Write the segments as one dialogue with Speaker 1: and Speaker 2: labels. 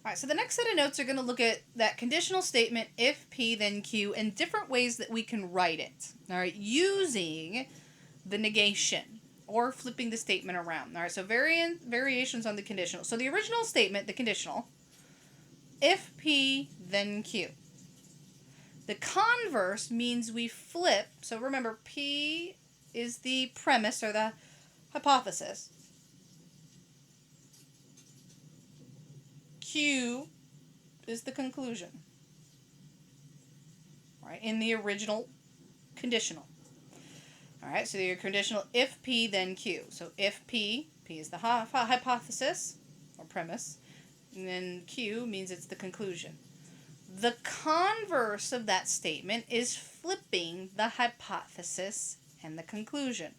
Speaker 1: All right, so the next set of notes are going to look at that conditional statement, if P then Q, and different ways that we can write it, all right, using the negation or flipping the statement around. All right, so variations on the conditional. So the original statement, the conditional, if P then Q. The converse means we flip, so remember P is the premise or the hypothesis. Q is the conclusion, right, in the original conditional. All right, so your conditional, if P, then Q. So if P is the hypothesis or premise, and then Q means it's the conclusion. The converse of that statement is flipping the hypothesis and the conclusion.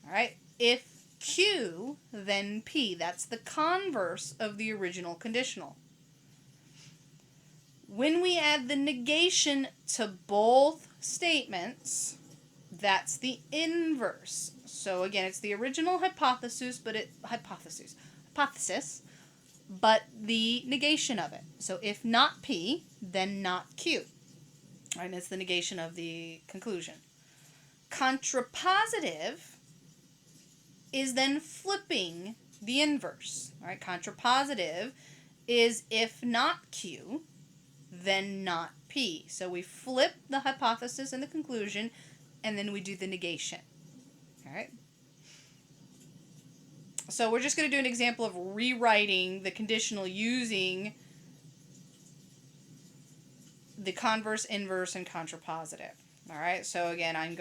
Speaker 1: All right, if Q, then P. That's the converse of the original conditional. When we add the negation to both statements, that's the inverse. So again, it's the original hypothesis, but but the negation of it. So if not P, then not Q. Right, and it's the negation of the conclusion. Contrapositive is then flipping the inverse. All right, contrapositive is if not Q, then not P. So we flip the hypothesis and the conclusion, and then we do the negation. All right. So we're just going to do an example of rewriting the conditional using the converse, inverse, and contrapositive. All right. So again, I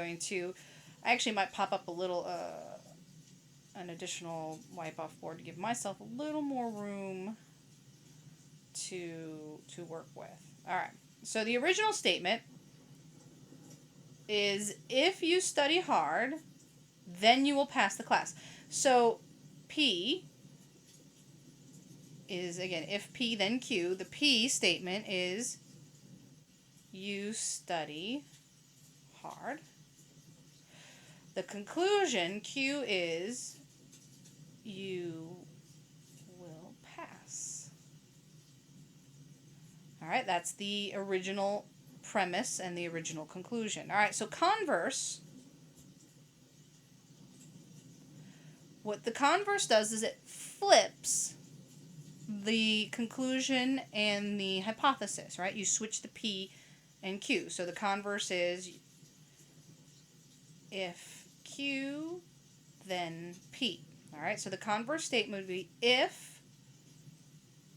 Speaker 1: actually might pop up a little, an additional wipe-off board to give myself a little more room to work with. All right. So the original statement is, if you study hard, then you will pass the class. So P is, again, if P then Q. The P statement is, you study hard. The conclusion, Q, is, you will pass. All right, that's the original premise and the original conclusion. All right, so converse. What the converse does is it flips the conclusion and the hypothesis, right? You switch the P and Q. So the converse is, if Q, then P. All right, so the converse statement would be, if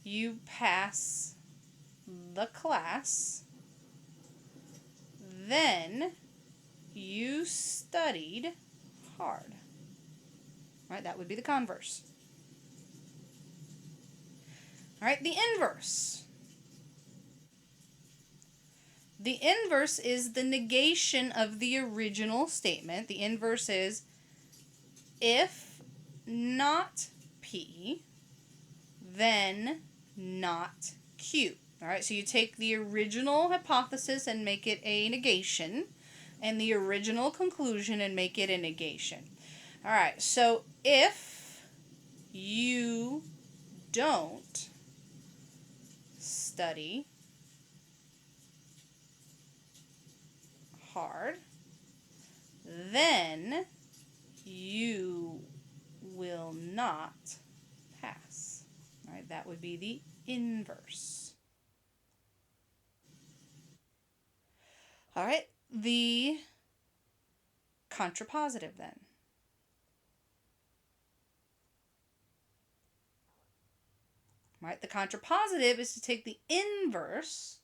Speaker 1: you pass the class, then you studied hard. All right, that would be the converse. All right, the inverse. The inverse is the negation of the original statement. The inverse is, if not P, then not Q. All right, so you take the original hypothesis and make it a negation, and the original conclusion and make it a negation. All right, so if you don't study hard, then you will not pass. All right, that would be the inverse. All right, the contrapositive then. Right, the contrapositive is to take the inverse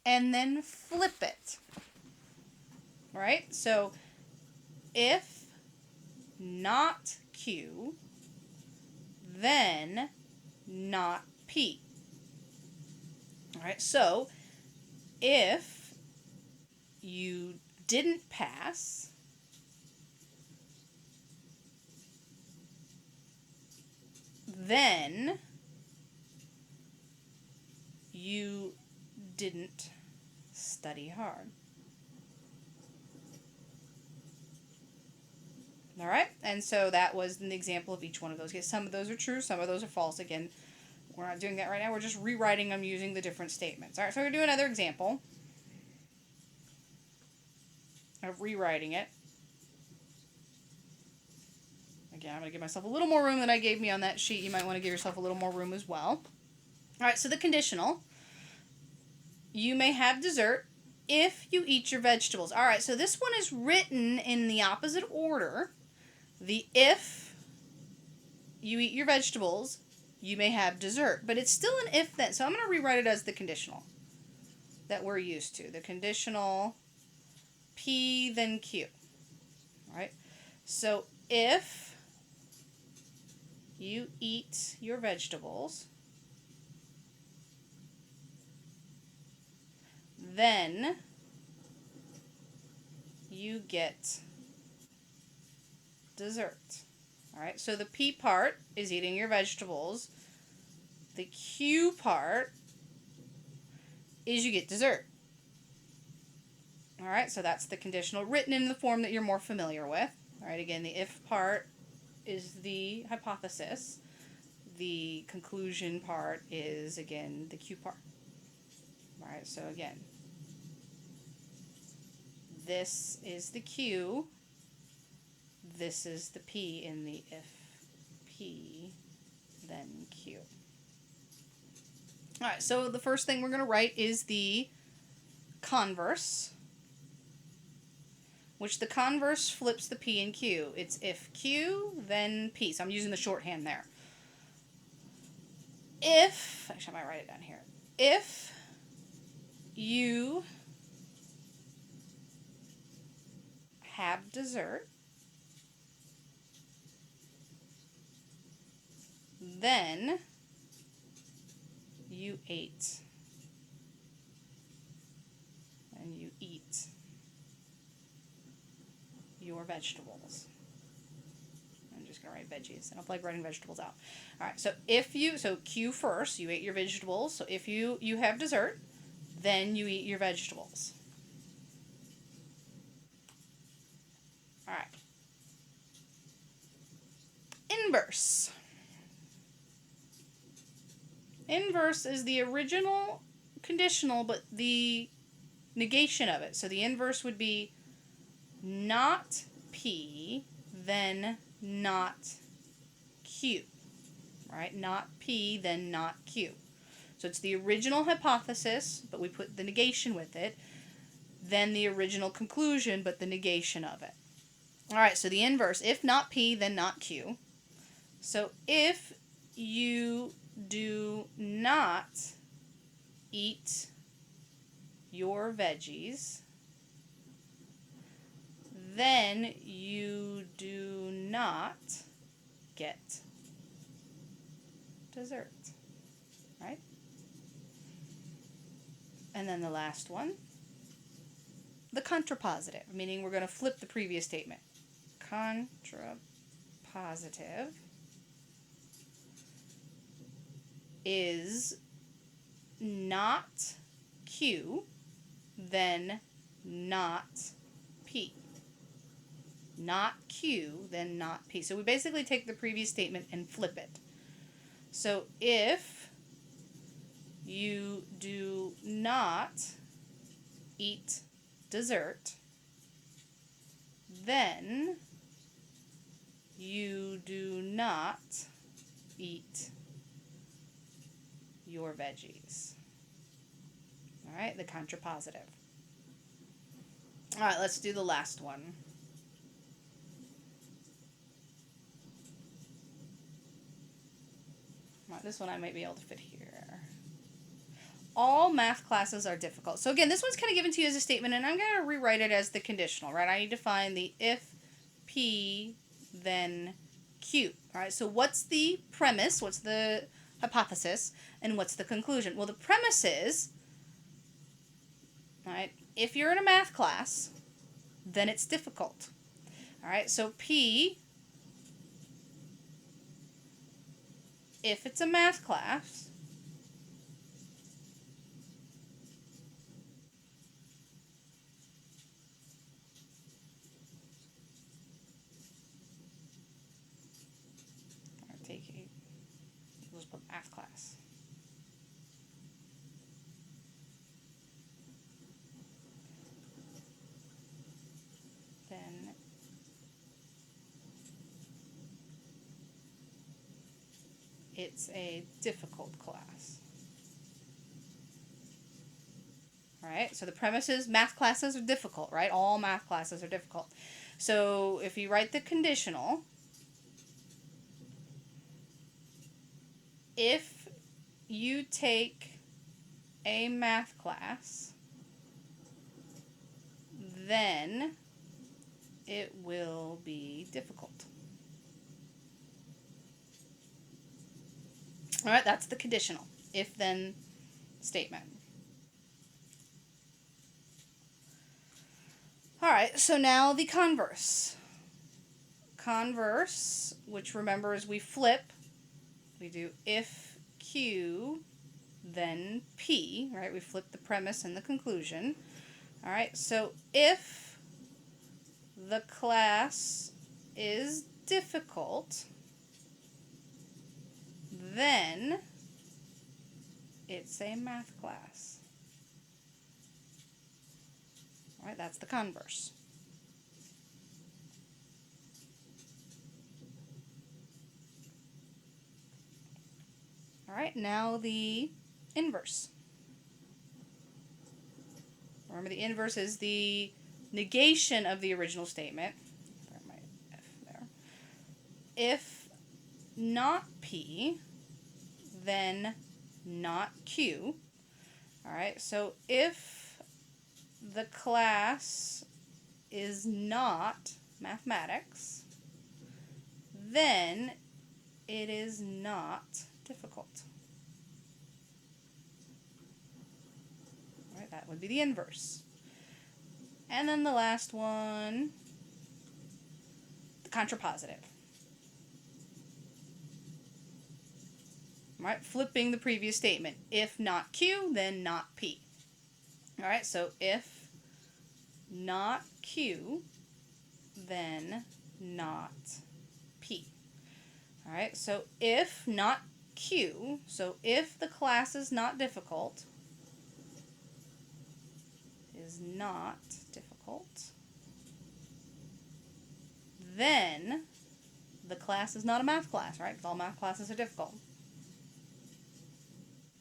Speaker 1: and then flip it. Right? So if not Q, then not P. All right? So if you didn't pass, then you didn't study hard. All right, and so that was an example of each one of those. Some of those are true, some of those are false. Again, we're not doing that right now. We're just rewriting them using the different statements. All right, so we're going to do another example of rewriting it. Again, I'm going to give myself a little more room than I gave me on that sheet. You might want to give yourself a little more room as well. All right, so the conditional. You may have dessert if you eat your vegetables. All right, so this one is written in the opposite order. The if you eat your vegetables, you may have dessert. But it's still an if then. So I'm going to rewrite it as the conditional that we're used to. The conditional P then Q. All right. So if you eat your vegetables, then you get dessert. All right, so the P part is eating your vegetables. The Q part is you get dessert. All right, so that's the conditional written in the form that you're more familiar with. All right, again, the if part is the hypothesis. The conclusion part is, again, the Q part. All right, so again, this is the Q. This is the P in the if P, then Q. All right, so the first thing we're going to write is the converse, which the converse flips the P and Q. It's if Q, then P. So I'm using the shorthand there. If, actually I might write it down here. If you have dessert, then you ate and you eat your vegetables. I'm just going to write veggies. I don't like writing vegetables out. All right, so so Q first, you ate your vegetables. So if you have dessert, then you eat your vegetables. All right. Inverse. Inverse is the original conditional, but the negation of it. So the inverse would be not P, then not Q. Right? Not P, then not Q. So it's the original hypothesis, but we put the negation with it. Then the original conclusion, but the negation of it. All right, so the inverse, if not P, then not Q. So if you do not eat your veggies, then you do not get dessert, right? And then the last one, the contrapositive, meaning we're going to flip the previous statement. Contrapositive is not Q, then not P. Not Q, then not P. So we basically take the previous statement and flip it. So if you do not eat dessert, then you do not eat your veggies. All right, the contrapositive. All right, let's do the last one. All right, this one I might be able to fit here. All math classes are difficult. So again, this one's kind of given to you as a statement, and I'm going to rewrite it as the conditional, right? I need to find the if P, then Q. All right, so what's the premise? What's the hypothesis? And what's the conclusion? Well, the premise is, all right, if you're in a math class, then it's difficult. All right, so P, if it's a math class, let's put math class. it's a difficult class. All right, so the premise is math classes are difficult, right? All math classes are difficult. So if you write the conditional, if you take a math class, then it will be difficult. All right, that's the conditional if-then statement. All right, so now the converse. Converse, which remember is we flip. We do if Q, then P, right? We flip the premise and the conclusion. All right, so if the class is difficult, then it's a math class. All right, that's the converse. All right, now the inverse. Remember, the inverse is the negation of the original statement. There's my F there. If not P, then not Q. All right, so if the class is not mathematics, then it is not difficult. All right, that would be the inverse. And then the last one, the contrapositive. All right, flipping the previous statement. If not Q, then not P. All right, so if not Q, then not P. All right, so if not Q, so if the class is not difficult, then the class is not a math class, right? Because all math classes are difficult.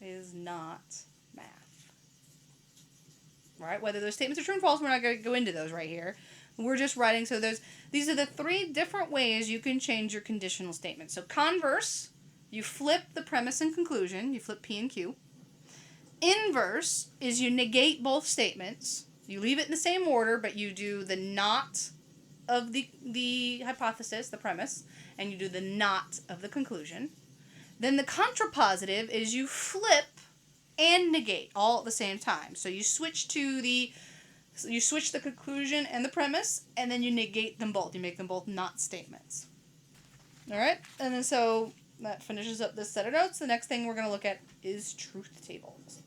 Speaker 1: Is not math. Right? Whether those statements are true and false, we're not going to go into those right here. We're just writing, so these are the three different ways you can change your conditional statement. So converse, you flip the premise and conclusion, you flip P and Q. Inverse is you negate both statements. You leave it in the same order, but you do the not of the hypothesis, the premise, and you do the not of the conclusion. Then the contrapositive is you flip and negate all at the same time. So you switch the conclusion and the premise, and then you negate them both. You make them both not statements. All right? And then so that finishes up this set of notes. The next thing we're going to look at is truth tables.